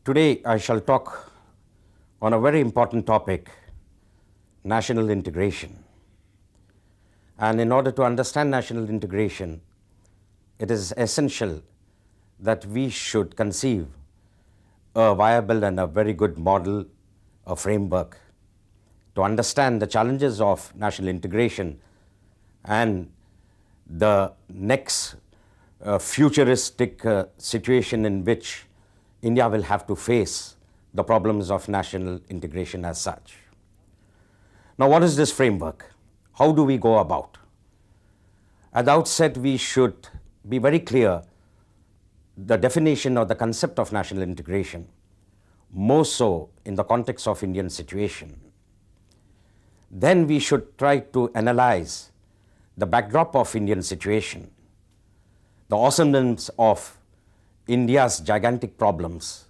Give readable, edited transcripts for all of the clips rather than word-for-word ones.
Today I shall talk on a very important topic, national integration. And in order to understand national integration, it is essential that we should conceive a viable and a very good model, a framework to understand the challenges of national integration and the next futuristic situation in which India will have to face the problems of national integration as such. Now, what is this framework? How do we go about? At the outset, we should be very clear the definition or the concept of national integration, more so in the context of Indian situation. Then we should try to analyze the backdrop of Indian situation, the awesomeness of India's gigantic problems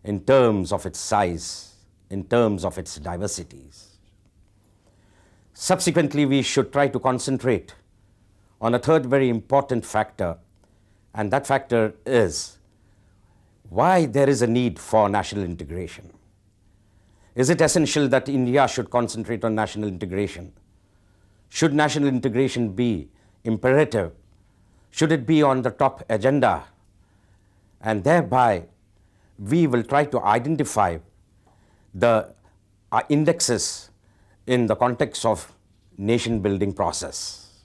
in terms of its size, in terms of its diversities. Subsequently, we should try to concentrate on a third very important factor, and that factor is why there is a need for national integration. Is it essential that India should concentrate on national integration? Should national integration be imperative? Should it be on the top agenda? And thereby, we will try to identify the indexes in the context of nation building process.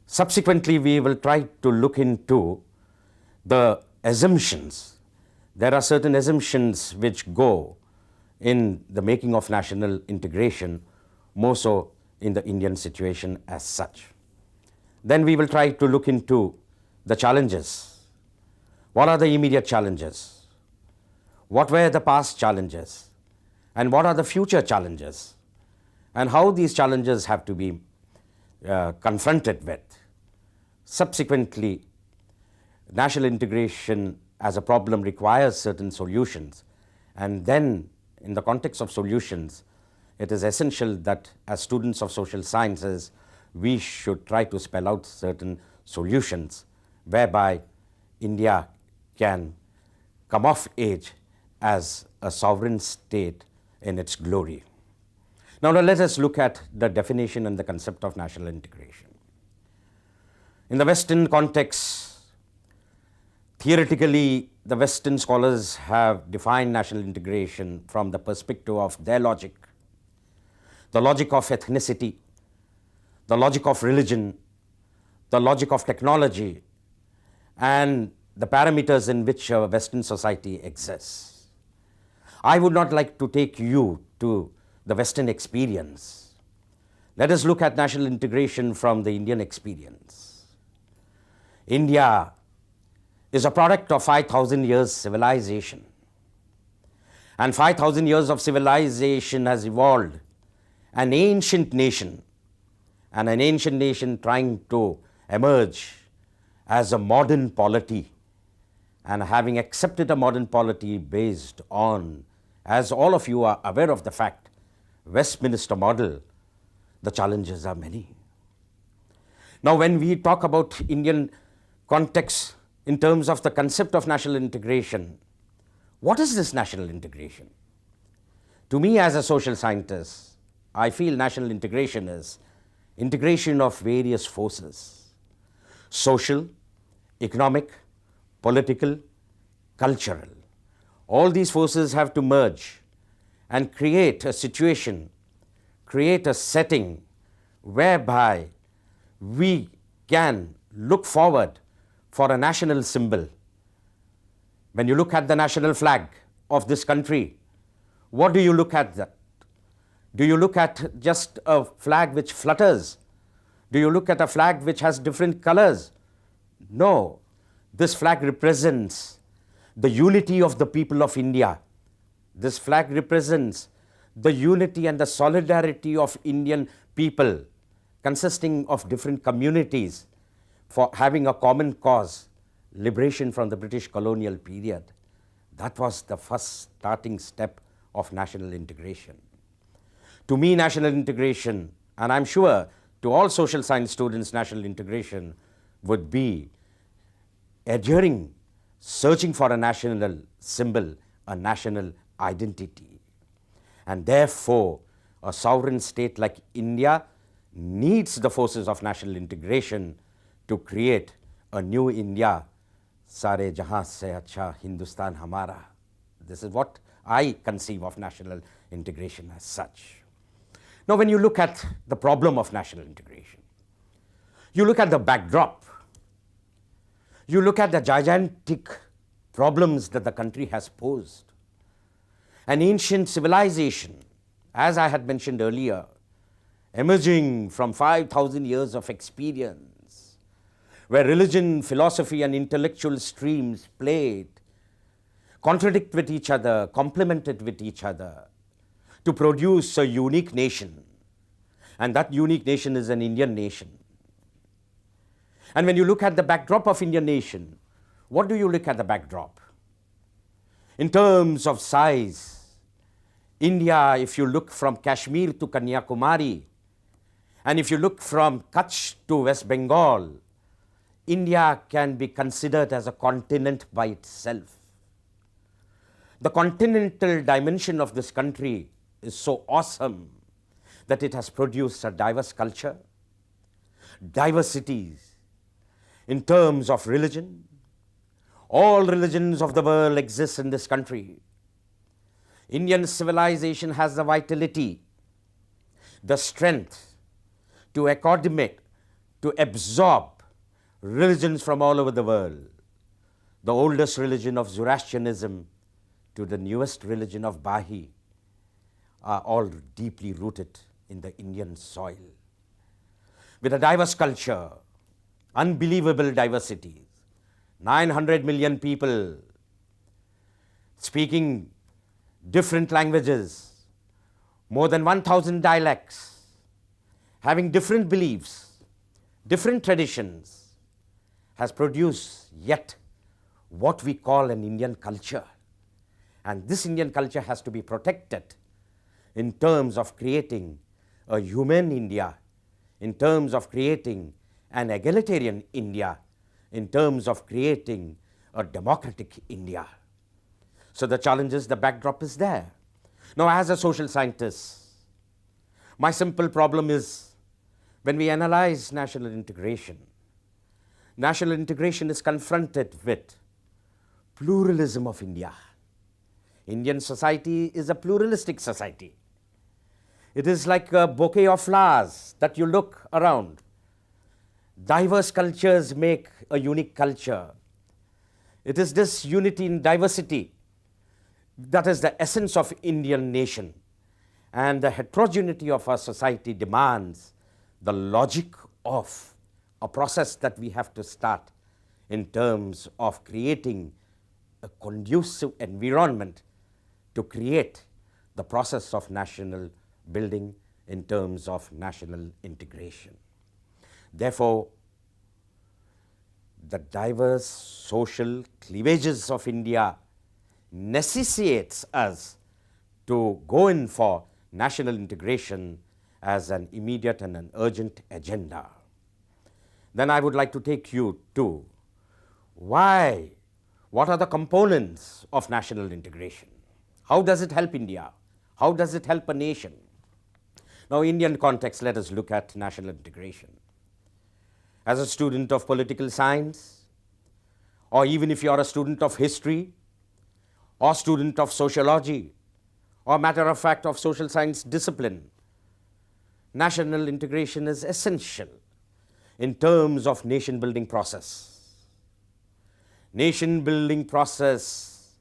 Subsequently, we will try to look into the assumptions. There are certain assumptions which go in the making of national integration, more so in the Indian situation as such. Then we will try to look into the challenges. What are the immediate challenges? What were the past challenges? And what are the future challenges? And how these challenges have to be confronted with. Subsequently, national integration as a problem requires certain solutions. And then, in the context of solutions, it is essential that as students of social sciences, we should try to spell out certain solutions whereby India can come of age as a sovereign state in its glory. Now let us look at the definition and the concept of national integration. In the Western context, theoretically, the Western scholars have defined national integration from the perspective of their logic, the logic of ethnicity, the logic of religion, the logic of technology, and the parameters in which Western society exists. I would not like to take you to the Western experience. Let us look at national integration from the Indian experience. India is a product of 5,000 years civilization. And 5,000 years of civilization has evolved an ancient nation, and an ancient nation trying to emerge as a modern polity, and having accepted a modern polity based on, as all of you are aware of the fact, Westminster model, the challenges are many. Now, when we talk about Indian context in terms of the concept of national integration, what is this national integration? To me, as a social scientist, I feel national integration is integration of various forces, social, economic, political, cultural. All these forces have to merge and create a situation, create a setting whereby we can look forward for a national symbol. When you look at the national flag of this country, what do you look at that? Do you look at just a flag which flutters? Do you look at a flag which has different colors? No. This flag represents the unity of the people of India. This flag represents the unity and the solidarity of Indian people consisting of different communities for having a common cause, liberation from the British colonial period. That was the first starting step of national integration. To me, national integration, and I'm sure to all social science students, national integration would be adhering, searching for a national symbol a national identity. And therefore, a sovereign state like India needs the forces of national integration to create a new India. Sare jahan se acha Hindustan hamara. This is what I conceive of national integration as such. Now, when you look at the problem of national integration, you look at the backdrop, you look at the gigantic problems that the country has posed. An ancient civilization, as I had mentioned earlier, emerging from 5,000 years of experience, where religion, philosophy, and intellectual streams played, contradict with each other, complemented with each other, to produce a unique nation. And that unique nation is an Indian nation. And when you look at the backdrop of Indian nation, what do you look at the backdrop? In terms of size, India, if you look from Kashmir to Kanyakumari, and if you look from Kutch to West Bengal, India can be considered as a continent by itself. The continental dimension of this country is so awesome that it has produced a diverse culture, diversities in terms of religion. All religions of the world exist in this country. Indian civilization has the vitality, the strength to accommodate, to absorb religions from all over the world. The oldest religion of Zoroastrianism to the newest religion of Baha'i are all deeply rooted in the Indian soil. With a diverse culture, unbelievable diversities, 900 million people speaking different languages, more than 1,000 dialects, having different beliefs, different traditions, has produced yet what we call an Indian culture. And this Indian culture has to be protected in terms of creating a human India, in terms of creating an egalitarian India, in terms of creating a democratic India. So the challenges, the backdrop is there. Now, as a social scientist, my simple problem is when we analyze national integration is confronted with pluralism of India. Indian society is a pluralistic society. It is like a bouquet of flowers that you look around. Diverse cultures make a unique culture. It is this unity in diversity that is the essence of Indian nation. And the heterogeneity of our society demands the logic of a process that we have to start in terms of creating a conducive environment to create the process of national building in terms of national integration. Therefore, the diverse social cleavages of India necessitates us to go in for national integration as an immediate and an urgent agenda. Then I would like to take you to why, what are the components of national integration? How does it help India? How does it help a nation? Now, Indian context, let us look at national integration. As a student of political science, or even if you are a student of history, or student of sociology, or matter of fact of social science discipline, national integration is essential in terms of nation building process. Nation building process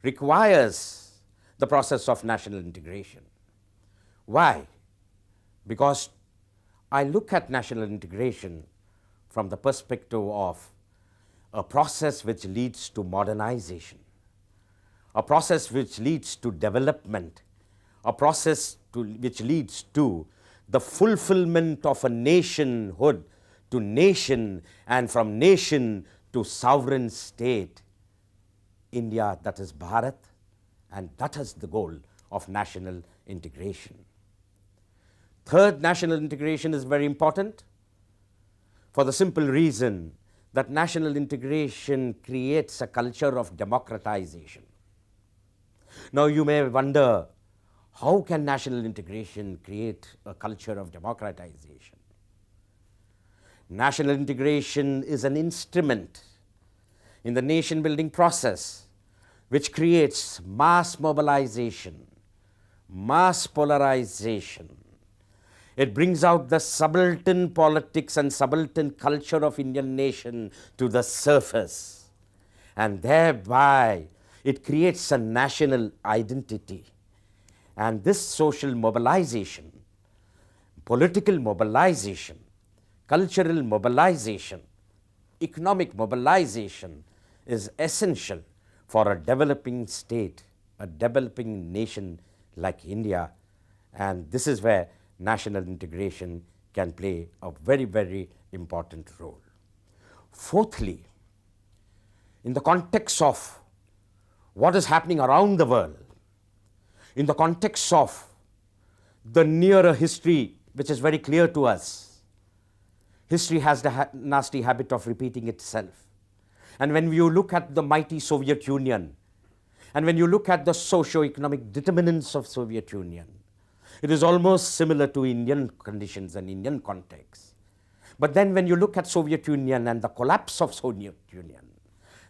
requires the process of national integration. Why? Because I look at national integration from the perspective of a process which leads to modernization, a process which leads to development, a process which leads to the fulfillment of a nationhood to nation, and from nation to sovereign state. India, that is Bharat, and that is the goal of national integration. Third, national integration is very important for the simple reason that national integration creates a culture of democratization. Now you may wonder, how can national integration create a culture of democratization? National integration is an instrument in the nation building process which creates mass mobilization, mass polarization. It brings out the subaltern politics and subaltern culture of Indian nation to the surface, and thereby it creates a national identity. And this social mobilization, political mobilization, cultural mobilization, economic mobilization is essential for a developing state, a developing nation like India. And this is where national integration can play a very, very important role. Fourthly, in the context of what is happening around the world, in the context of the nearer history, which is very clear to us, history has the nasty habit of repeating itself. And when you look at the mighty Soviet Union, and when you look at the socio-economic determinants of Soviet Union, it is almost similar to Indian conditions and Indian context. But then when you look at Soviet Union and the collapse of Soviet Union,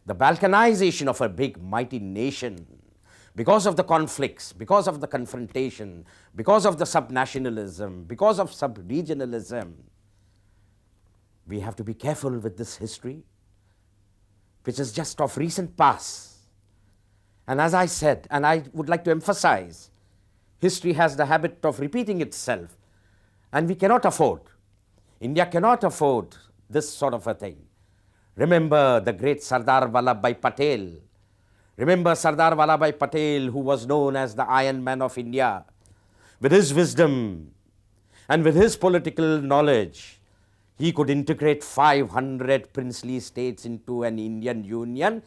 the balkanization of a big mighty nation, because of the conflicts, because of the confrontation, because of the subnationalism, because of sub-regionalism, we have to be careful with this history, which is just of recent past. And as I said, and I would like to emphasize, history has the habit of repeating itself, and we cannot afford, India cannot afford this sort of a thing. Remember the great Sardar Vallabhbhai Patel. Remember Sardar Vallabhbhai Patel, who was known as the Iron Man of India. With his wisdom and with his political knowledge, he could integrate 500 princely states into an Indian union.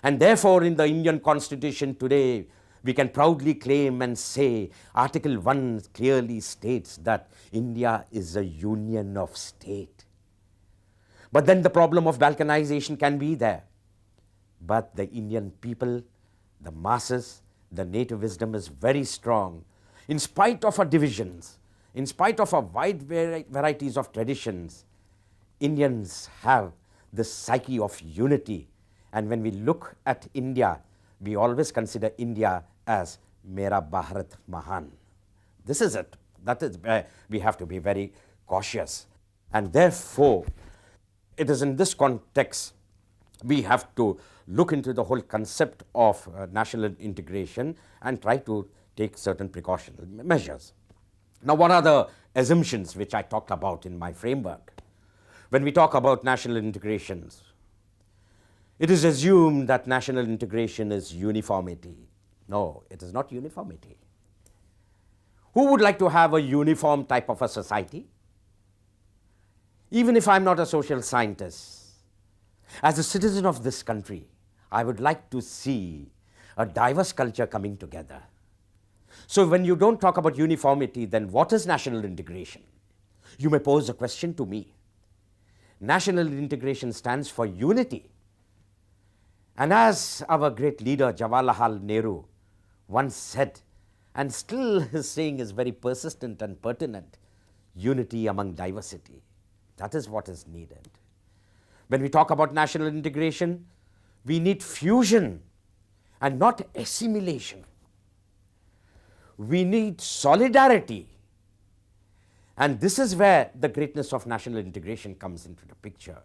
And therefore, in the Indian constitution today, we can proudly claim and say, Article 1 clearly states that India is a union of states. But then the problem of balkanization can be there. But the Indian people, the masses, the native wisdom is very strong. In spite of our divisions, in spite of our wide varieties of traditions, Indians have this psyche of unity. And when we look at India, we always consider India as Mera Bharat Mahan. This is it. That is where we have to be very cautious. And therefore, it is in this context we have to look into the whole concept of national integration and try to take certain precautionary measures. Now, what are the assumptions which I talked about in my framework? When we talk about national integrations, it is assumed that national integration is uniformity. No, it is not uniformity. Who would like to have a uniform type of a society? Even if I'm not a social scientist, as a citizen of this country, I would like to see a diverse culture coming together. So when you don't talk about uniformity, then what is national integration? You may pose a question to me. National integration stands for unity. And as our great leader Jawaharlal Nehru once said, and still his saying is very persistent and pertinent, unity among diversity. That is what is needed. When we talk about national integration, we need fusion and not assimilation. We need solidarity. And this is where the greatness of national integration comes into the picture.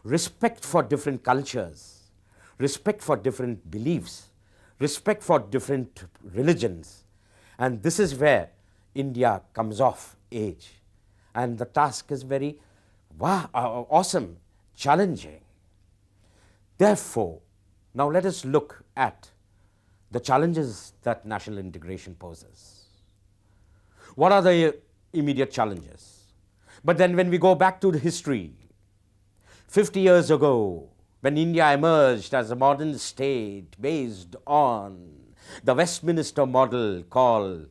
Respect for different cultures, respect for different beliefs, respect for different religions. And this is where India comes of age. And the task is very awesome, challenging. Therefore, now let us look at the challenges that national integration poses. What are the immediate challenges? But then when we go back to the history, 50 years ago, when India emerged as a modern state based on the Westminster model called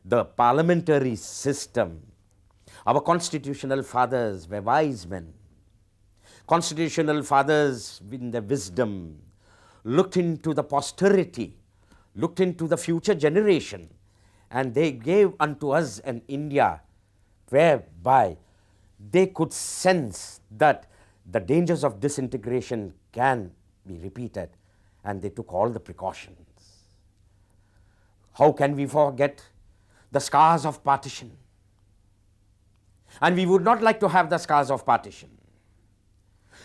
the parliamentary system, our constitutional fathers were wise men. Constitutional fathers, in their wisdom, looked into the posterity, looked into the future generation, and they gave unto us an India whereby they could sense that the dangers of disintegration can be repeated, and they took all the precautions. How can we forget the scars of partition? And we would not like to have the scars of partition.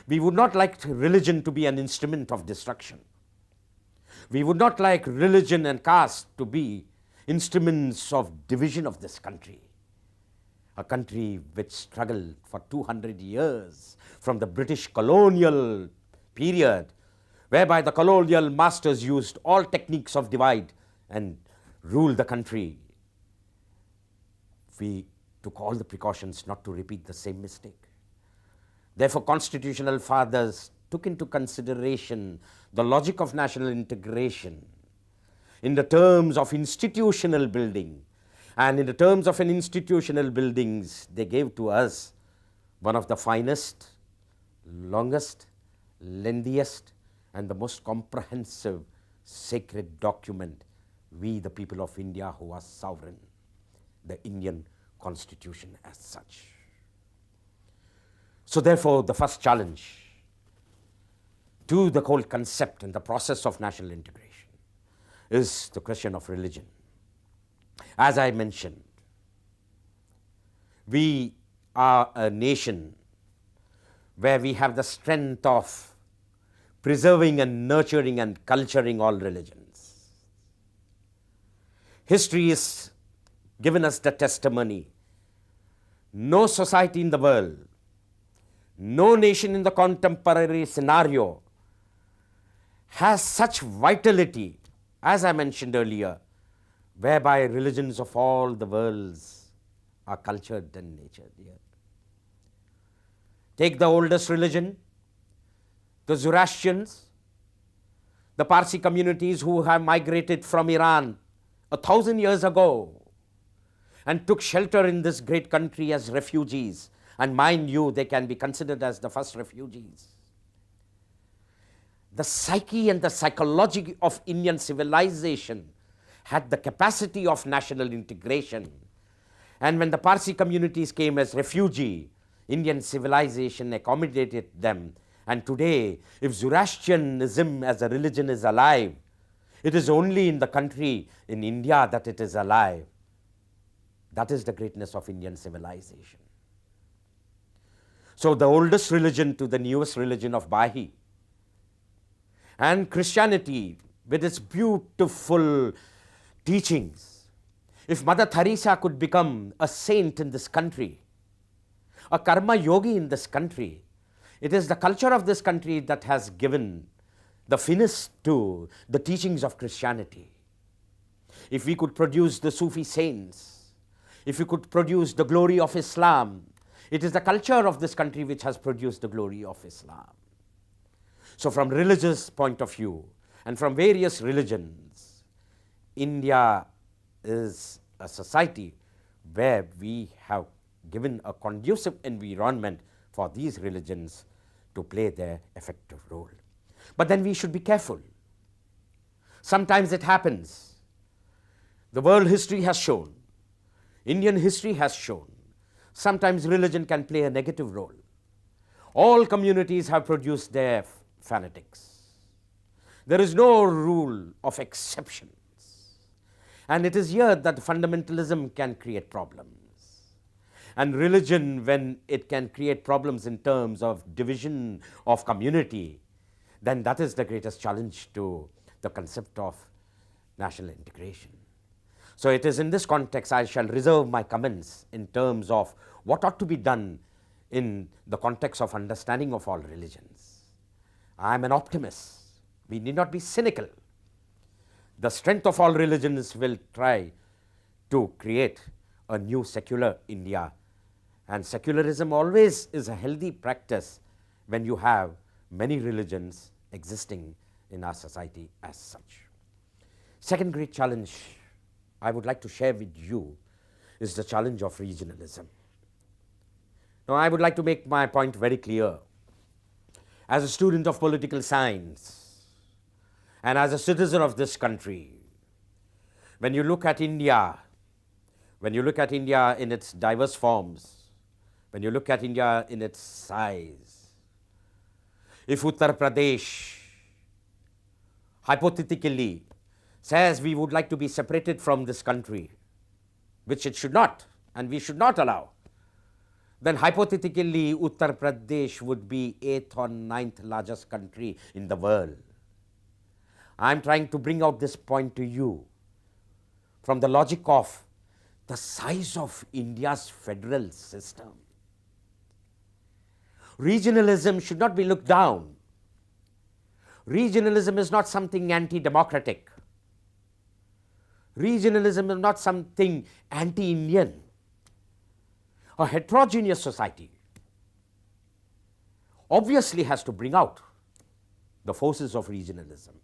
We would not like religion to be an instrument of destruction. We would not like religion and caste to be instruments of division of this country. A country which struggled for 200 years from the British colonial period, whereby the colonial masters used all techniques of divide and ruled the country. We took all the precautions not to repeat the same mistake. Therefore, constitutional fathers took into consideration the logic of national integration in the terms of institutional building. And in the terms of an institutional buildings, they gave to us one of the finest, longest, lengthiest, and the most comprehensive sacred document, we the people of India who are sovereign, the Indian Constitution as such. So therefore, the first challenge to the whole concept and the process of national integration is the question of religion. As I mentioned, we are a nation where we have the strength of preserving and nurturing and culturing all religions. History has given us the testimony. No society in the world, no nation in the contemporary scenario has such vitality, as I mentioned earlier, whereby religions of all the worlds are cultured and nurtured here. Take the oldest religion, the Zoroastrians, the Parsi communities who have migrated from Iran 1,000 years ago and took shelter in this great country as refugees. And mind you, they can be considered as the first refugees. The psyche and the psychology of Indian civilization had the capacity of national integration. And when the Parsi communities came as refugee, Indian civilization accommodated them. And today, if Zoroastrianism as a religion is alive, it is only in the country, in India, that it is alive. That is the greatness of Indian civilization. So the oldest religion to the newest religion of BRAOU, and Christianity with its beautiful teachings. If Mother Teresa could become a saint in this country, a karma yogi in this country, it is the culture of this country that has given the finesse to the teachings of Christianity. If we could produce the Sufi saints, if we could produce the glory of Islam, it is the culture of this country which has produced the glory of Islam. So from religious point of view and from various religions, India is a society where we have given a conducive environment for these religions to play their effective role. But then we should be careful. Sometimes it happens. The world history has shown, Indian history has shown, sometimes religion can play a negative role. All communities have produced their fanatics. There is no rule of exceptions. And it is here that fundamentalism can create problems. And religion, when it can create problems in terms of division of community, then that is the greatest challenge to the concept of national integration. So it is in this context I shall reserve my comments in terms of what ought to be done in the context of understanding of all religions. I am an optimist. We need not be cynical. The strength of all religions will try to create a new secular India. And secularism always is a healthy practice when you have many religions existing in our society as such. Second great challenge I would like to share with you is the challenge of regionalism. Now, I would like to make my point very clear. As a student of political science and as a citizen of this country, When you look at India, when you look at India in its diverse forms, when you look at India in its size, if Uttar Pradesh hypothetically says we would like to be separated from this country, which it should not, and we should not allow, then hypothetically Uttar Pradesh would be 8th or 9th largest country in the world. I am trying to bring out this point to you from the logic of the size of India's federal system. Regionalism should not be looked down. Regionalism is not something anti-democratic. Regionalism is not something anti-Indian. A heterogeneous society obviously has to bring out the forces of regionalism.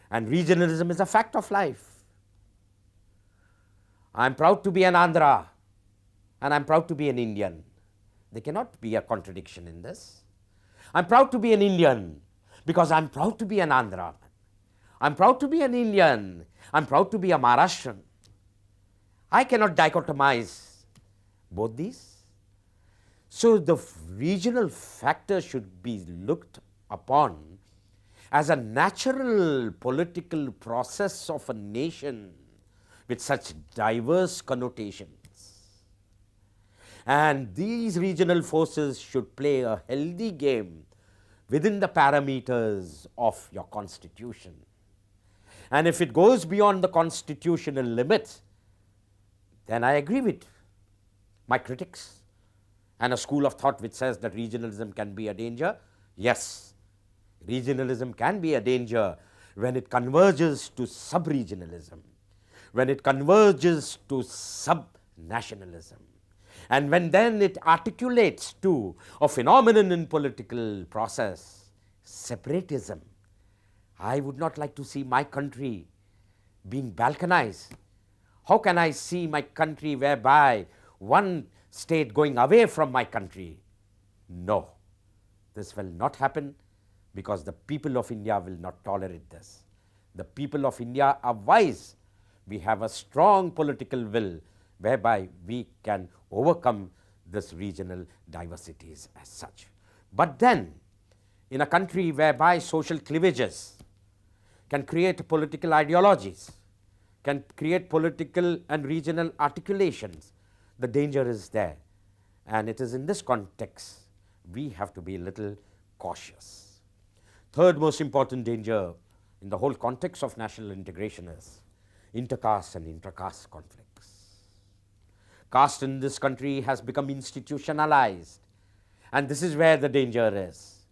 And regionalism is a fact of life. I am proud to be an Andhra and I am proud to be an Indian. There cannot be a contradiction in this. I am proud to be an Indian because I am proud to be an Andhra. I am proud to be an Indian. I am proud to be a Maharashtrian. I cannot dichotomize both these. So the regional factor should be looked upon as a natural political process of a nation with such diverse connotations. And these regional forces should play a healthy game within the parameters of your constitution. And if it goes beyond the constitutional limits, then I agree with my critics and a school of thought which says that regionalism can be a danger. Yes, regionalism can be a danger when it converges to sub-regionalism, when it converges to sub-nationalism, and when then it articulates to a phenomenon in political process, separatism. I would not like to see my country being balkanized. How can I see my country whereby one state going away from my country? No, this will not happen because the people of India will not tolerate this. The people of India are wise. We have a strong political will whereby we can overcome this regional diversities as such. But then, in a country whereby social cleavages can create political ideologies, can create political and regional articulations, the danger is there. And it is in this context we have to be a little cautious. Third most important danger in the whole context of national integration is intercaste and intracaste conflicts. Caste in this country has become institutionalized, and this is where the danger is.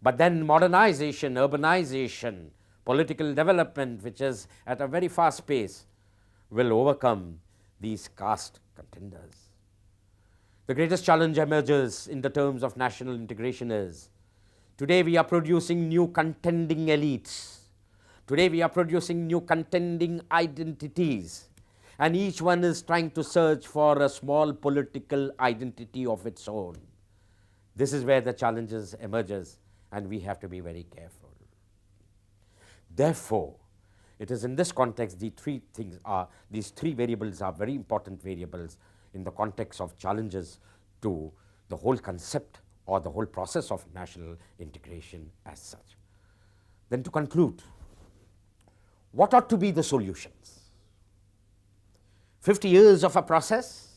But then modernization, urbanization, political development, which is at a very fast pace, will overcome these caste contenders. The greatest challenge emerges in the terms of national integration is, today we are producing new contending elites. Today we are producing new contending identities, and each one is trying to search for a small political identity of its own. This is where the challenges emerges, and we have to be very careful. Therefore, it is in this context these three variables are very important variables in the context of challenges to the whole concept or the whole process of national integration as such. Then to conclude, what ought to be the solutions? 50 years of a process?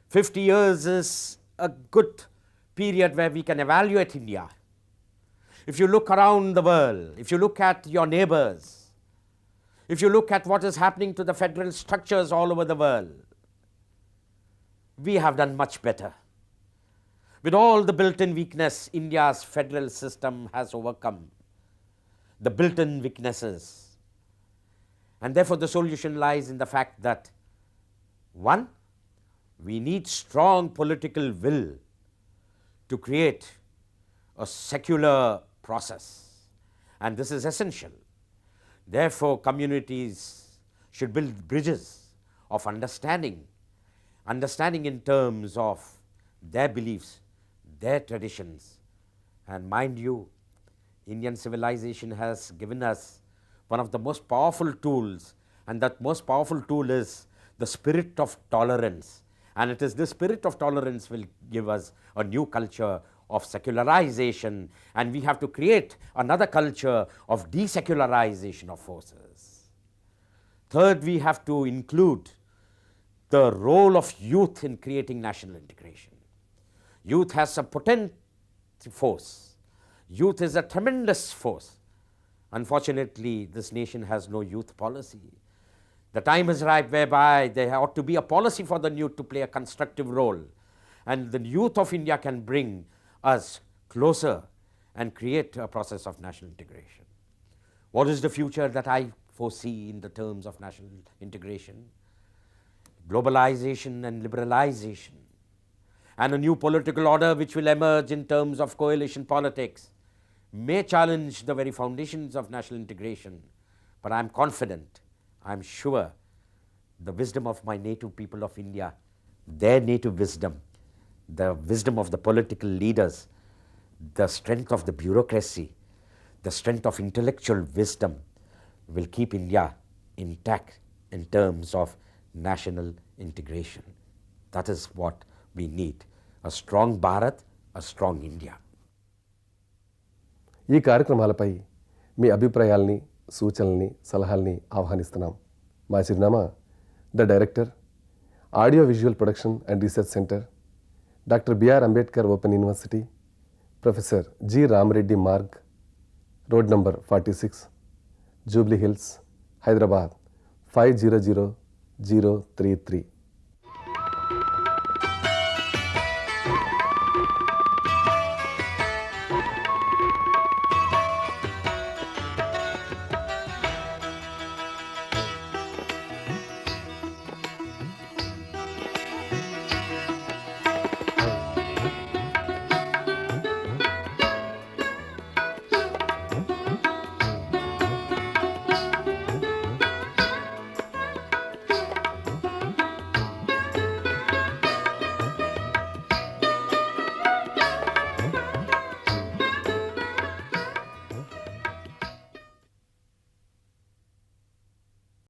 50 years is a good period where we can evaluate India. If you look around the world, if you look at your neighbors, if you look at what is happening to the federal structures all over the world, we have done much better. With all the built-in weakness, India's federal system has overcome the built-in weaknesses. And therefore, the solution lies in the fact that, one, we need strong political will to create a secular process, and this is essential. Therefore, communities should build bridges of understanding in terms of their beliefs, their traditions. And mind you, Indian civilization has given us one of the most powerful tools And that most powerful tool is the spirit of tolerance. And it is this spirit of tolerance will give us a new culture of secularization, and we have to create another culture of desecularization of forces. Third, we have to include the role of youth in creating national integration. Youth has a potent force. Youth is a tremendous force. Unfortunately, this nation has no youth policy. The time is ripe whereby there ought to be a policy for the youth to play a constructive role. And the youth of India can bring us closer and create a process of national integration. What is the future that I foresee in the terms of national integration? Globalization and liberalization, and a new political order which will emerge in terms of coalition politics may challenge the very foundations of national integration, but I am confident, I am sure the wisdom of my native people of India, their native wisdom, the wisdom of the political leaders, the strength of the bureaucracy, the strength of intellectual wisdom will keep India intact in terms of national integration. That is what we need. A strong Bharat, a strong India. ఈ కార్యక్రమాలపై మీ అభిప్రాయాల్ని, సూచనల్ని, సలహాల్ని ఆహ్వానిస్తున్నాం. మా చిరునామా the director, audio visual production and research centre, doctor BR Ambedkar open university, professor G Ramareddy Marg, road number 46, Jubilee Hills, Hyderabad 500033.